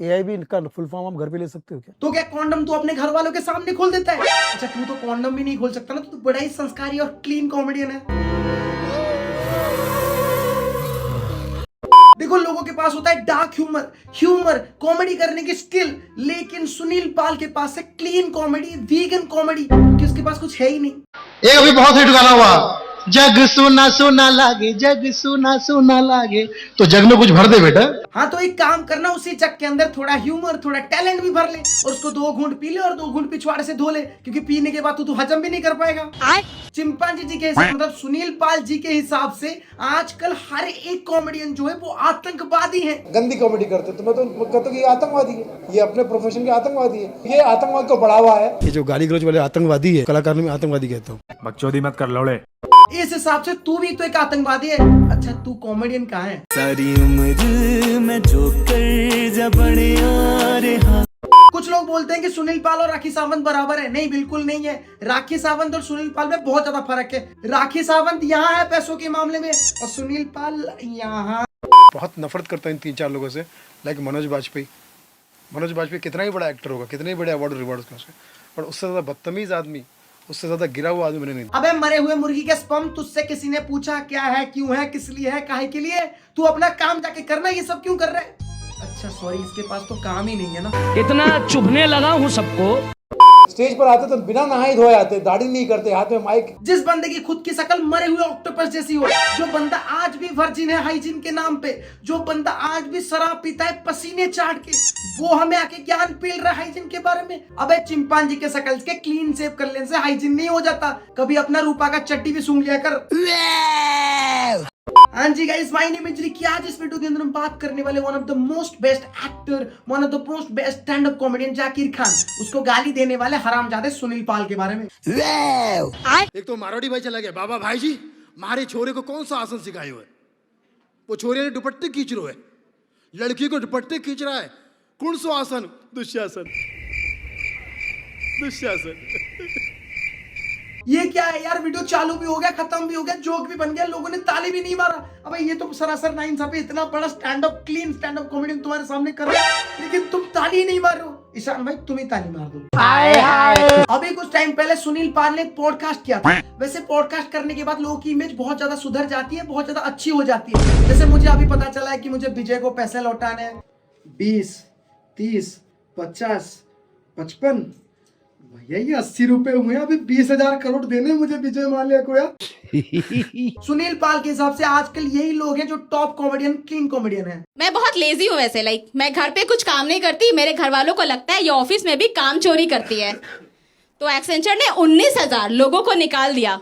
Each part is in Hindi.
एआई भी इनका फुल फॉर्म आप घर पे ले सकते हो क्या? तो क्या कॉन्डम तू अपने घर वालों के सामने खोल देता है? अच्छा तू तो कॉन्डम भी नहीं खोल सकता ना, तो तू बड़ा ही संस्कारी और क्लीन कॉमेडियन है। देखो लोगों के पास होता है डार्क ह्यूमर कॉमेडी करने की स्किल, लेकिन सुनील पाल के पास है क्लीन कॉमेडी, वीगन कॉमेडी, क्योंकि उसके पास कुछ है ही नहीं। एक अभी बहुत हिट गाना हुआ, जग सुना सुना लागे, जग सुना सुना लागे, तो जग में कुछ भर दे बेटा। हाँ तो एक काम करना, उसी जग के अंदर थोड़ा ह्यूमर थोड़ा टैलेंट भी भर ले और उसको 2 घूंट पी ले और 2 घूंट पिछवाड़े से धो ले, क्योंकि पीने के बाद तू हजम भी नहीं कर पाएगा। चिंपांजी जी के हिसाब मतलब सुनील पाल जी के हिसाब से आजकल हर एक कॉमेडियन जो है वो आतंकवादी है। गंदी कॉमेडी करते तो मैं तो कहता हूँ कि ये आतंकवादी है, ये अपने प्रोफेशन के आतंकवादी है, ये आतंकवाद को बढ़ावा है। ये जो गाली गलौज वाले आतंकवादी है, कलाकार में आतंकवादी कहता हूँ। बकचोदी मत कर लौड़े। इस हिसाब से तू भी तो एक आतंकवादी है। अच्छा तू कॉमेडियन कहाँ है? सारी उम्र मैं जो कर जा बड़े आ रहा। कुछ लोग बोलते हैं कि सुनील पाल और राखी सावंत बराबर है। नहीं, बिल्कुल नहीं है। राखी सावंत और सुनील पाल में बहुत ज्यादा फर्क है। राखी सावंत यहाँ है पैसों के मामले में और सुनील पाल यहाँ। बहुत नफरत करता है इन 3-4 लोगों से, लाइक मनोज बाजपेयी। मनोज बाजपेयी कितना ही बड़ा एक्टर होगा, कितने ही बड़े अवार्ड रिवॉर्ड उसके, पर उससे ज्यादा बदतमीज आदमी, उससे ज्यादा गिरा हुआ आदमी मैंने नहीं। अबे मरे हुए मुर्गी के स्पर्म तुझसे किसी ने पूछा क्या है, क्यों है, किस लिए है, काहे के लिए? तू अपना काम जाके करना, ये सब क्यों कर रहा है? अच्छा सॉरी, इसके पास तो काम ही नहीं है ना। इतना चुभने लगा हूँ सबको। स्टेज पर आते तो बिना नहाए धोए आते, दाढ़ी नहीं करते, हाथ में माइक। जिस बंदे की खुद की शक्ल मरे हुए ऑक्टोपस जैसी हो, जो बंदा आज भी वर्जिन है हाइजीन के नाम पे, जो बंदा आज भी शराब पीता है पसीने चाट के, वो हमें आके ज्ञान पेल रहा है हाइजीन के बारे में। अबे चिंपांजी के शक्ल के क्लीन शेव कर लेने से हाइजीन नहीं हो जाता। कभी अपना रूपा का चट्टी भी सूंघ लिया कर। हाँ जी guys, my name is Ricky. आज इस वीडियो के अंदर हम बात करने वाले one of the most best actor, one of the most best stand up comedian Zakir Khan, उसको गाली देने वाले हरामजादे सुनील पाल के बारे में। एक तो मारवाड़ी भाई चला गया, बाबा भाई जी मारे छोरे को कौन सा आसन सिखाए हुए? वो छोरे ने दुपट्टे खींच रहे है, लड़की को दुपट्टे खींच रहा है, कौन सा आसन? दुशासन, दुशासन। ये क्या है यार? वीडियो चालू भी हो गया, खत्म भी हो गया, जोक भी बन गया, लोगों ने ताली भी नहीं मारा। अबे ये तो सरासर नाइंसाफी। इतना बड़ा stand up, clean stand up comedian तुम्हारे सामने कर रहा है, लेकिन तुम ताली ही नहीं मार रहे हो। ईशान भाई तुम ही ताली मार दो। अभी कुछ टाइम पहले सुनील पाल ने एक पॉडकास्ट किया था। वैसे पॉडकास्ट करने के बाद लोगों की इमेज बहुत ज्यादा सुधर जाती है, बहुत ज्यादा अच्छी हो जाती है। जैसे मुझे अभी पता चला है कि मुझे विजय को पैसे लौटाने हैं 20, 30, 50, 55। भैया ये 80 रुपए हुए, अभी 20,000 करोड़ देने मुझे विजय माल्या को यार। सुनील पाल के हिसाब से आजकल यही लोग हैं जो टॉप कॉमेडियन, क्लीन कॉमेडियन हैं। मैं बहुत लेजी हूँ वैसे, मैं घर पे कुछ काम नहीं करती। मेरे घर वालों को लगता है ये ऑफिस में भी काम चोरी करती है। तो एक्सेंचर ने 19,000 लोगों को निकाल दिया।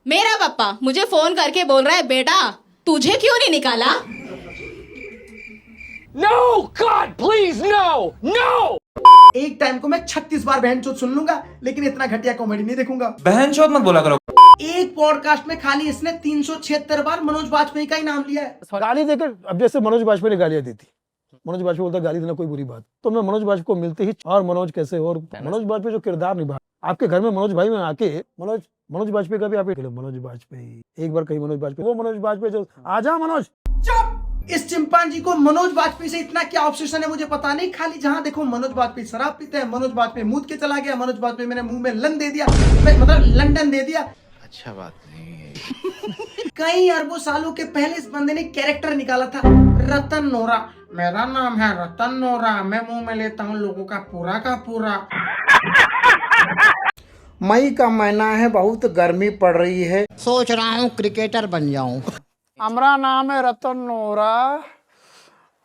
मेरा पापा मुझे फोन करके बोल रहा है, बेटा तुझे क्यों नहीं निकाला? No, God, please, no, no! एक टाइम को मैं 36 बार बहनचोद सुन लूंगा, लेकिन इतना घटिया कॉमेडी नहीं देखूंगा। बहनचोद मत बोला करो। एक पॉडकास्ट में खाली इसने 376 बार मनोज वाजपेयी का ही नाम लिया है। गाली देकर, अब जैसे मनोज बाजपेयी ने गालियां दी थी, मनोज बाजपेयी बोलता गाली देना कोई बुरी बात, तो मैं मनोज बाजपेयी को मिलते ही और मनोज कैसे, और मनोज बाजपेयी जो किरदार निभा आपके घर में, मनोज भाई में आके मनोज बाजपेयी का भी आप मनोज बाजपेयी एक बार कहीं, मनोज बाजपेयी, वो मनोज बाजपेयी जो आजा मनोज। चुप! इस चिंपांजी को मनोज वाजपेयी से इतना क्या ऑब्सेशन है मुझे पता नहीं। खाली जहां देखो मनोज वाजपेयी शराब पीते हैं, मनोज वाजपेयी मूत के चला गया, मनोज वाजपेयी मेरे मुंह में लन दे दिया, मतलब लंदन दे दिया। अच्छा बात नहीं है। कई अरबों सालों के पहले इस बंदे ने कैरेक्टर निकाला था, रतन नोरा। मेरा नाम है रतन नोरा, मैं मुंह में लेता हूँ लोगों का पूरा। मई का महीना है, बहुत गर्मी पड़ रही है, सोच रहा हूँ क्रिकेटर बन जाऊं। हमारा नाम है रतन नोरा,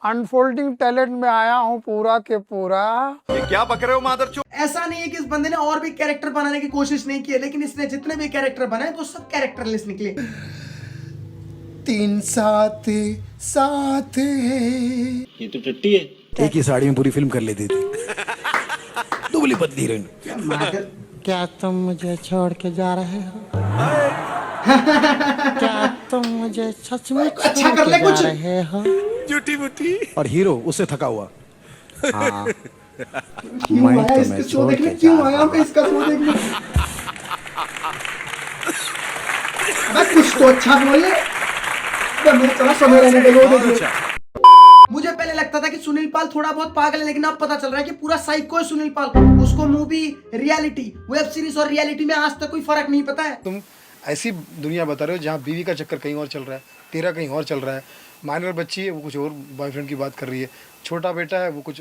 अनफोल्डिंग टैलेंट में आया हूँ पूरा के पूरा। ये क्या बक रहे हो मादरचोद? ऐसा नहीं है कि इस बंदे ने और भी कैरेक्टर बनाने की कोशिश नहीं की, लेकिन इसने जितने भी कैरेक्टर बनाए वो सब कैरेक्टरलेस निकले। 3 साथ ये तो टट्टी है। एक ही साड़ी में पूरी फिल्म कर लेती थी। दुबली पतली हीरोइन। क्या तुम मुझे छोड़ के जा रहे हो? क्या तुम मुझे सच में अच्छा कर ले कुछ। जा रहे हो? झूठी मूठी। और हीरो उससे थका हुआ। हाँ। क्यों आया इसका शो देखने? क्यों आया मैं इसका शो देखने? अबे कुछ तो अच्छा बोल ले। मैं चला समय रहने दे, वो देख ले। मुझे पहले लगता था कि सुनील पाल थोड़ा बहुत पागल है, लेकिन अब पता चल रहा है कि पूरा साइको है सुनील पाल। उसको मूवी, रियलिटी, वेब सीरीज और रियलिटी में आज तक कोई फर्क नहीं पता है। तुम ऐसी दुनिया बता रहे हो जहाँ बीवी का चक्कर कहीं और चल रहा है, तेरा कहीं और चल रहा है, माइनर बच्ची है वो कुछ और बॉयफ्रेंड की बात कर रही है, छोटा बेटा है वो कुछ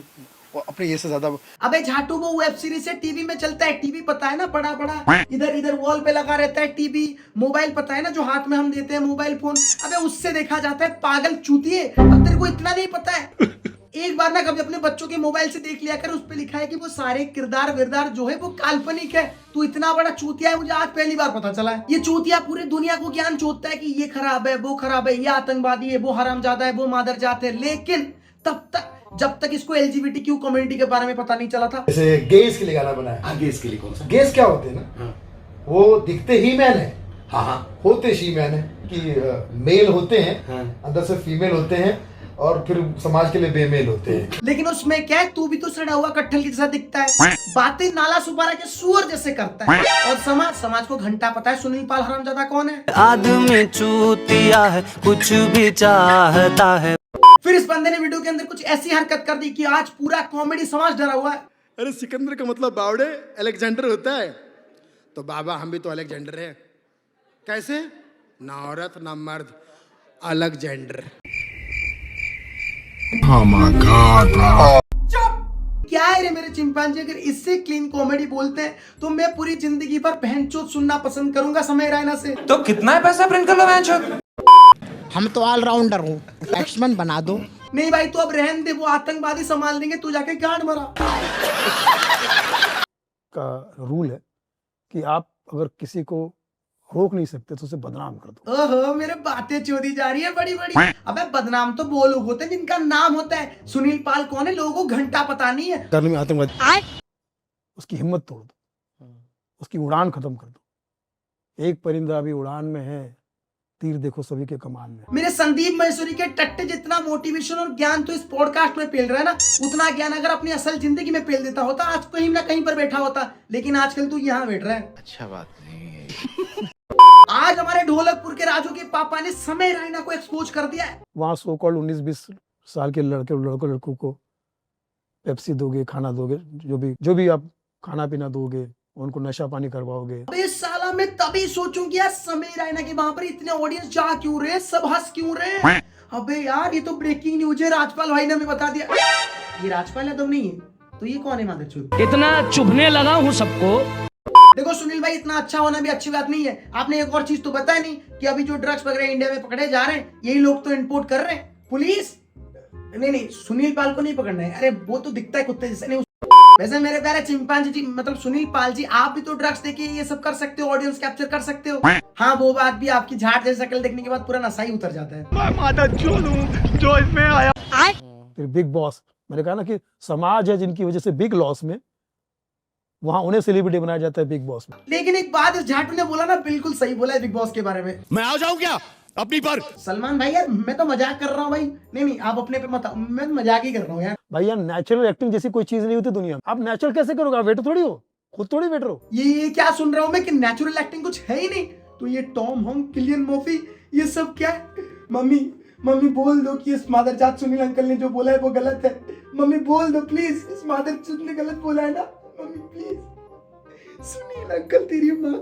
अपने ये से ज्यादा। अबे झाटू, वो वेब सीरीज है, टीवी में चलता है, टीवी पता है ना, बड़ा बड़ा इधर इधर वॉल पे लगा रहता है टीवी। मोबाइल पता है ना, जो हाथ में हम देते हैं मोबाइल फोन, अबे उससे देखा जाता है। पागल चूतिए, अब तेरे को इतना नहीं पता है? एक बार ना कभी अपने बच्चों के मोबाइल से देख लिया कर, उस पे लिखा है कि वो सारे किरदार विरदार जो है वो काल्पनिक है। तू इतना बड़ा चूतिया है, मुझे आज पहली बार पता चला है। ये चूतिया पूरी दुनिया को ज्ञान चोदता है कि ये खराब है, वो खराब है, ये आतंकवादी है, वो हरामजादा है, वो मादरजात है, लेकिन तब तक जब तक इसको LGBTQ कम्युनिटी के बारे में पता नहीं चला था। जैसे गेस के लिए गाना बनाया। हाँ, गेस के लिए कौन सा? गेस क्या होते हैं ना, वो दिखते ही मैन है, हाँ होते ही मैन है कि मेल होते हैं, अंदर से फीमेल होते हैं और फिर समाज के लिए बेमेल होते हैं। लेकिन उसमें क्या है, तू भी तो सड़ा हुआ कट्ठल के जैसा दिखता है, बातें नाला सुपारा के सुअर जैसे करता है। और समाज को घंटा पता है सुनील पाल हरामजादा कौन है। आदमी चूतिया है, कुछ भी चाहता है। फिर इस बंदे ने वीडियो के अंदर कुछ ऐसी हरकत कर दी कि आज पूरा कॉमेडी समाज डरा हुआ है। अरे सिकंदर का मतलब बावड़े अलेक्जेंडर होता है, तो बाबा हम भी तो अलेक्जेंडर हैं। कैसे? ना औरत ना मर्द, अलग जेंडर। क्या है रे मेरे चिंपांजी, अगर इससे क्लीन कॉमेडी बोलते हैं तो मैं पूरी जिंदगी भर बहनचोद सुनना पसंद करूंगा समय रैना से। तो कितना पैसा प्रिंट कर लो बहनचोद? हम तो ऑलराउंडर हूँ, बैट्समैन बना दो। नहीं भाई, तू अब रहन दे, वो आतंकवादी संभाल देंगे, तू जाके गांड मरा। का रूल है कि आप अगर किसी को रोक नहीं सकते तो उसे बदनाम कर दो। ओहो, मेरे बातें चोरी जा रही है बड़ी बड़ी। अबे बदनाम तो वो लोग होते हैं जिनका नाम होता है। सुनील पाल कौन है, लोगों को घंटा पता नहीं है। करने में आतंकवादी, उसकी हिम्मत तोड़ दो, उसकी उड़ान खत्म कर दो। एक परिंदा अभी उड़ान में है, तीर देखो सभी के कमान में। मेरे संदीप महेश्वरी के टट्टे जितना मोटिवेशन और ज्ञान तो इस पॉडकास्ट में पेल रहा है ना, उतना ज्ञान अगर अपनी असल जिंदगी में पेल देता होता आज कहीं ना कहीं पर बैठा होता। लेकिन आजकल तू यहाँ बैठ रहा है। अच्छा बात नहीं है। आज हमारे ढोलकपुर के राजू के पापा ने समय रैना को एक्सपोज कर दिया है। वहाँ सो कॉल्ड 19-20 साल के लड़कों को पेप्सी दोगे, खाना दोगे, जो भी आप खाना पीना दोगे, उनको नशा पानी करवाओगे। इस साला में तभी सोचूं कि यार समय रैना के वहां पर इतने ऑडियंस जा क्यों रहे, सब हंस क्यों रहे। अबे यार, ये तो ब्रेकिंग न्यूज है, राजपाल भाई ने हमें बता दिया। ये राजपाल यादव नहीं है तो ये कौन है मादरचोद? इतना चुभने लगा हूँ सबको। देखो सुनील भाई, इतना अच्छा होना भी अच्छी बात नहीं है। आपने एक और चीज तो बताया नहीं कि अभी जो ड्रग्स वगैरह इंडिया में पकड़े जा रहे हैं, यही लोग तो इंपोर्ट कर रहे हैं। पुलिस नहीं, सुनील पाल को नहीं पकड़ना है। अरे वो तो दिखता है कुत्ते जैसे। नहीं, वैसे मेरे प्यारे चिंपांजी जी, मतलब सुनील पाल जी, आप भी तो ड्रग्स देके ये सब कर सकते हो, ऑडियंस कैप्चर कर सकते हो। हाँ, वो बात भी, आपकी झाट जैसी शक्ल देखने के बाद पूरा नशा ही उतर जाता है। मैं मादरचोद हूं जो इसमें आया। फिर बिग बॉस, मैंने कहा ना कि समाज है जिनकी वजह से बिग लॉस में, वहां उन्हें सेलिब्रिटी बनाया जाता है बिग बॉस में। लेकिन एक बात इस झाटू ने बोला ना, बिल्कुल सही बोला है बिग बॉस के बारे में। मैं आ जाऊं क्या अपनी पर? सलमान भाई यार, मैं तो मजाक कर रहा हूँ भाई। नहीं, आप अपने पे मत, मैं तो मजाक ही कर रहा हूँ यार। भाई यार, नेचुरल एक्टिंग जैसी कोई चीज नहीं होती दुनिया में। आप नेचुरल कैसे करोगे? आप वेटर थोड़ी हो, खुद थोड़ी वेटर हो। ये क्या सुन रहा हूँ मैं कि नेचुरल एक्टिंग कुछ है ही नहीं। तो ये टॉम होंग, किलियन मर्फी, ये सब क्या है? मम्मी बोल दो कि इस मादरजात सुनील अंकल ने जो बोला है वो गलत है। मम्मी बोल दो प्लीज, इस मादरजात ने गलत बोला है ना। मम्मी प्लीज, सुनील अंकल तेरी माँ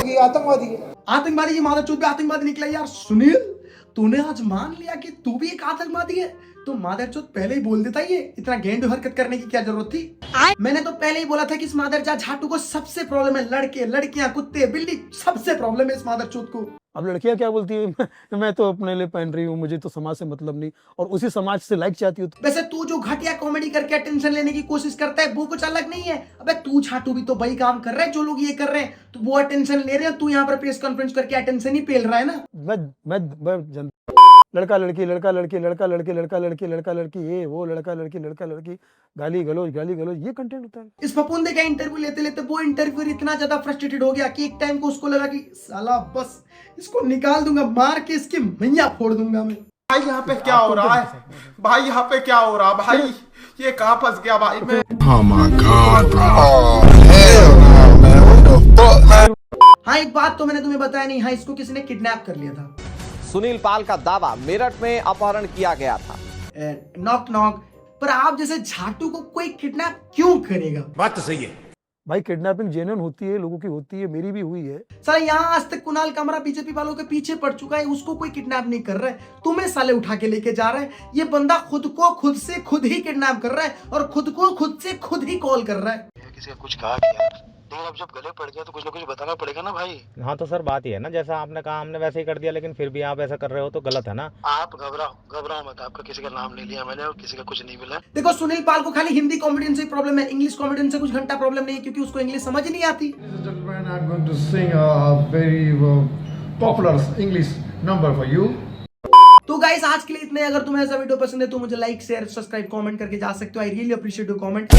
की आतंकवादी है। आतंकवादी की मादरचोद भी आतंकवादी निकला यार। सुनील, तूने आज मान लिया कि तू भी एक आतंकवादी है, तो मादरचोद पहले ही बोल देता। ये इतना गेंडू हरकत करने की क्या जरूरत थी? मैंने तो पहले ही बोला था कि इस मादरजात झाटू को सबसे प्रॉब्लम है। लड़के, लड़कियां, कुत्ते, बिल्ली, सबसे प्रॉब्लम है इस मादरचोद को। अब लड़कियां क्या बोलती है? मैं तो अपने लिए पहन रही हूँ, मुझे तो समाज से मतलब नहीं, और उसी समाज से लाइक चाहती हूँ। वैसे तू जो घटिया कॉमेडी करके अटेंशन लेने की कोशिश करता है वो कुछ अलग नहीं है। अबे तू झाटू भी तो वही काम कर रहा है जो लोग ये कर रहे हैं, तो वो अटेंशन ले रहे हैं। तू यहाँ पर प्रेस कॉन्फ्रेंस करके अटेंशन ही पेल रहा है ना। मैं लड़का लड़की, लड़का लड़की, लड़का लड़की, लड़का लड़की, लड़का लड़की, ये वो, लड़का लड़की, लड़का लड़की, गाली गलौज, ये कंटेंट होता है। इस फपुंदे का इंटरव्यू लेते लेते वो इंटरव्यूअर इतना ज्यादा फ्रस्ट्रेटेड हो गया कि एक टाइम को उसको लगा कि साला बस इसको निकाल दूंगा, मार के इसकी मैया फोड़ दूंगा मैं। भाई यहाँ पे क्या हो रहा है? भाई यहाँ पे क्या हो रहा भाई? ये कहाँ फंस गया भाई मैं? हाँ एक बात तो मैंने तुम्हें बताया नहीं, हाँ इसको किसी ने किडनैप कर लिया था। सुनील पाल का दावा, मेरठ में अपहरण किया गया था। Knock knock. पर आप जैसे झाटू को कोई किडनैप क्यों करेगा? बात तो सही है भाई किडनैपिंग जेन्युइन होती है, लोगों की होती है, मेरी भी हुई है। साला यहाँ आज तक कुणाल कामरा बीजेपी वालों के पीछे पड़ चुका है, उसको कोई किडनैप नहीं कर रहा है, तुम्हें साले उठा के लेके जा रहा है। ये बंदा खुद को खुद से खुद ही किडनैप कर रहा है और खुद को खुद से खुद ही कॉल कर रहा है। किसी का कुछ कहा क्या? लेकिन अब जब गले पड़ गया तो कुछ ना कुछ बताना पड़ेगा ना भाई। हाँ तो सर बात ही है ना, जैसा आपने कहा हमने वैसे ही कर दिया, लेकिन फिर भी आप ऐसा कर रहे हो तो गलत है ना। आप घबराओ मत, आपका किसी का नाम नहीं लिया मैंने और किसी का कुछ नहीं मिला। देखो सुनील पाल को खाली हिंदी कॉमेडियन से प्रॉब्लम है, इंग्लिश कॉमेडियन से कुछ घंटा प्रॉब्लम नहीं है, क्योंकि उसको इंग्लिश समझ ही नहीं आती। तो गाइस आज के लिए इतने। अगर तुम्हें ऐसा वीडियो पसंद है तो मुझे लाइक शेयर सब्सक्राइब कमेंट करके जा सकते हो। I really appreciate your comment.